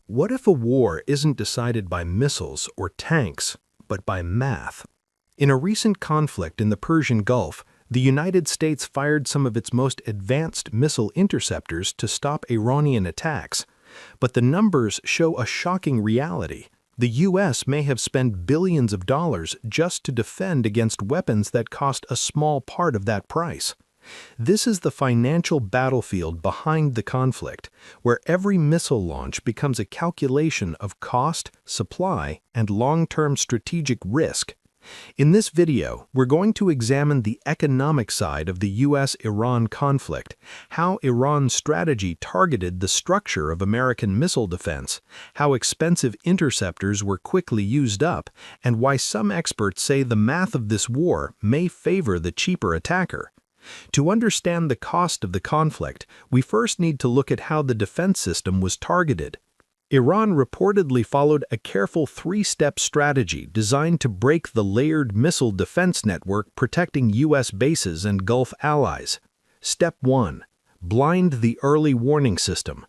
What if a war isn't decided by missiles or tanks, but by math? In a recent conflict in the Persian Gulf, the United States fired some of its most advanced missile interceptors to stop Iranian attacks. But the numbers show a shocking reality. The U.S. may have spent billions of dollars just to defend against weapons that cost a small part of that price. This is the financial battlefield behind the conflict, where every missile launch becomes a calculation of cost, supply, and long-term strategic risk. In this video, we're going to examine the economic side of the U.S.-Iran conflict, how Iran's strategy targeted the structure of American missile defense, how expensive interceptors were quickly used up, and why some experts say the math of this war may favor the cheaper attacker. To understand the cost of the conflict, we first need to look at how the defense system was targeted. Iran reportedly followed a careful three-step strategy designed to break the layered missile defense network protecting U.S. bases and Gulf allies. Step 1. Blind the early warning system.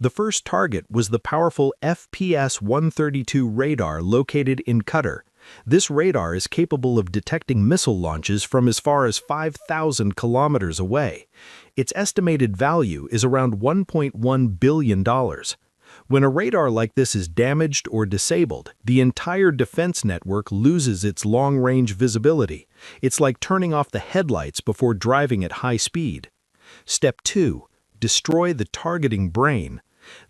The first target was the powerful FPS-132 radar located in Qatar. This radar is capable of detecting missile launches from as far as 5,000 kilometers away. Its estimated value is around $1.1 billion. When a radar like this is damaged or disabled, the entire defense network loses its long-range visibility. It's like turning off the headlights before driving at high speed. Step 2. Destroy the targeting brain.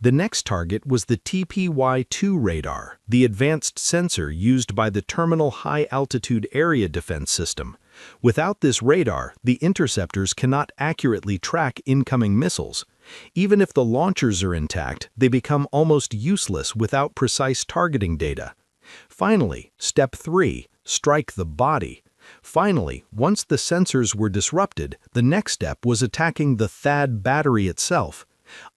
The next target was the TPY-2 radar, the advanced sensor used by the Terminal High-Altitude Area Defense System. Without this radar, the interceptors cannot accurately track incoming missiles. Even if the launchers are intact, they become almost useless without precise targeting data. Finally, Step 3. Strike the body. Finally, once the sensors were disrupted, the next step was attacking the THAAD battery itself.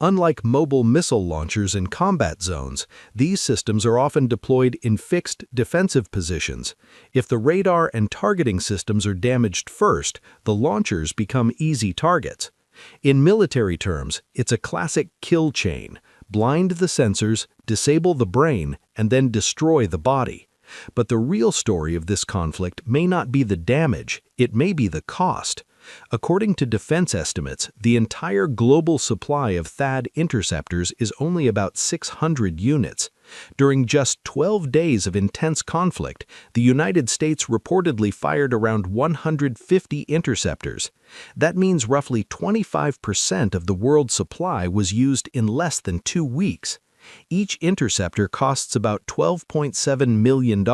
Unlike mobile missile launchers in combat zones, these systems are often deployed in fixed defensive positions. If the radar and targeting systems are damaged first, the launchers become easy targets. In military terms, it's a classic kill chain. Blind the sensors, disable the brain, and then destroy the body. But the real story of this conflict may not be the damage, it may be the cost. According to defense estimates, the entire global supply of THAAD interceptors is only about 600 units. During just 12 days of intense conflict, the United States reportedly fired around 150 interceptors. That means roughly 25% of the world's supply was used in less than 2 weeks. Each interceptor costs about $12.7 million.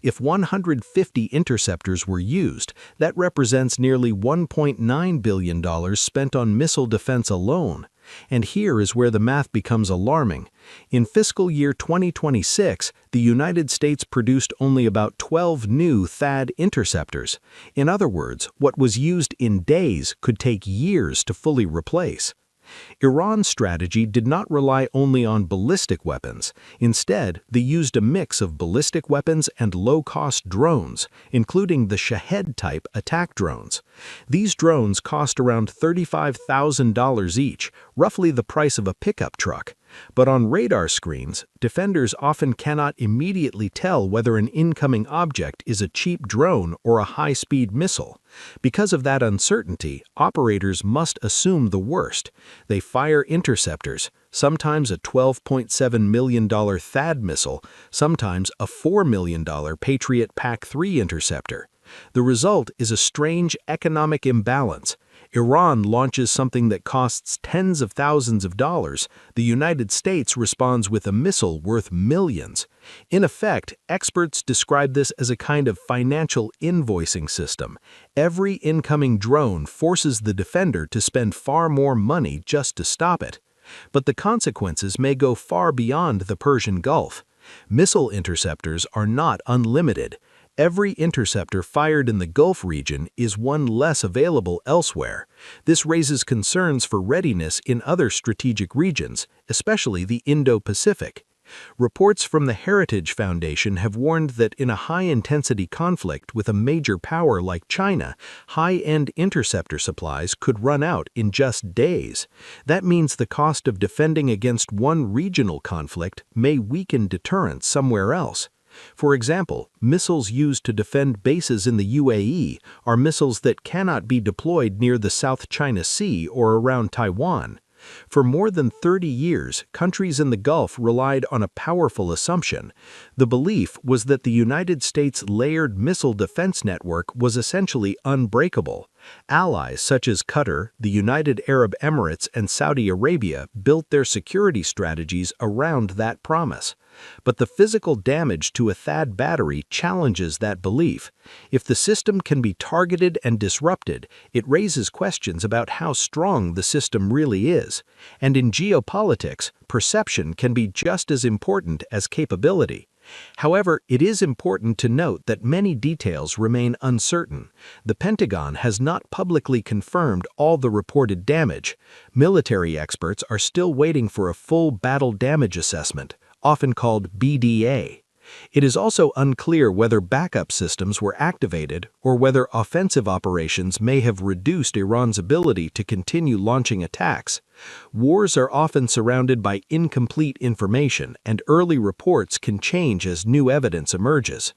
If 150 interceptors were used, that represents nearly $1.9 billion spent on missile defense alone. And here is where the math becomes alarming. In fiscal year 2026, the United States produced only about 12 new THAAD interceptors. In other words, what was used in days could take years to fully replace. Iran's strategy did not rely only on ballistic weapons. Instead, they used a mix of ballistic weapons and low-cost drones, including the Shahed-type attack drones. These drones cost around $35,000 each, roughly the price of a pickup truck. But on radar screens, defenders often cannot immediately tell whether an incoming object is a cheap drone or a high-speed missile. Because of that uncertainty, operators must assume the worst. They fire interceptors, sometimes a $12.7 million THAAD missile, sometimes a $4 million Patriot PAC-3 interceptor. The result is a strange economic imbalance. Iran launches something that costs tens of thousands of dollars. The United States responds with a missile worth millions. In effect, experts describe this as a kind of financial invoicing system. Every incoming drone forces the defender to spend far more money just to stop it. But the consequences may go far beyond the Persian Gulf. Missile interceptors are not unlimited. Every interceptor fired in the Gulf region is one less available elsewhere. This raises concerns for readiness in other strategic regions, especially the Indo-Pacific. Reports from the Heritage Foundation have warned that in a high-intensity conflict with a major power like China, high-end interceptor supplies could run out in just days. That means the cost of defending against one regional conflict may weaken deterrence somewhere else. For example, missiles used to defend bases in the UAE are missiles that cannot be deployed near the South China Sea or around Taiwan. For more than 30 years, countries in the Gulf relied on a powerful assumption. The belief was that the United States' layered missile defense network was essentially unbreakable. Allies such as Qatar, the United Arab Emirates, and Saudi Arabia built their security strategies around that promise. But the physical damage to a THAAD battery challenges that belief. If the system can be targeted and disrupted, it raises questions about how strong the system really is. And in geopolitics, perception can be just as important as capability. However, it is important to note that many details remain uncertain. The Pentagon has not publicly confirmed all the reported damage. Military experts are still waiting for a full battle damage assessment, often called BDA. It is also unclear whether backup systems were activated or whether offensive operations may have reduced Iran's ability to continue launching attacks. Wars are often surrounded by incomplete information, and early reports can change as new evidence emerges.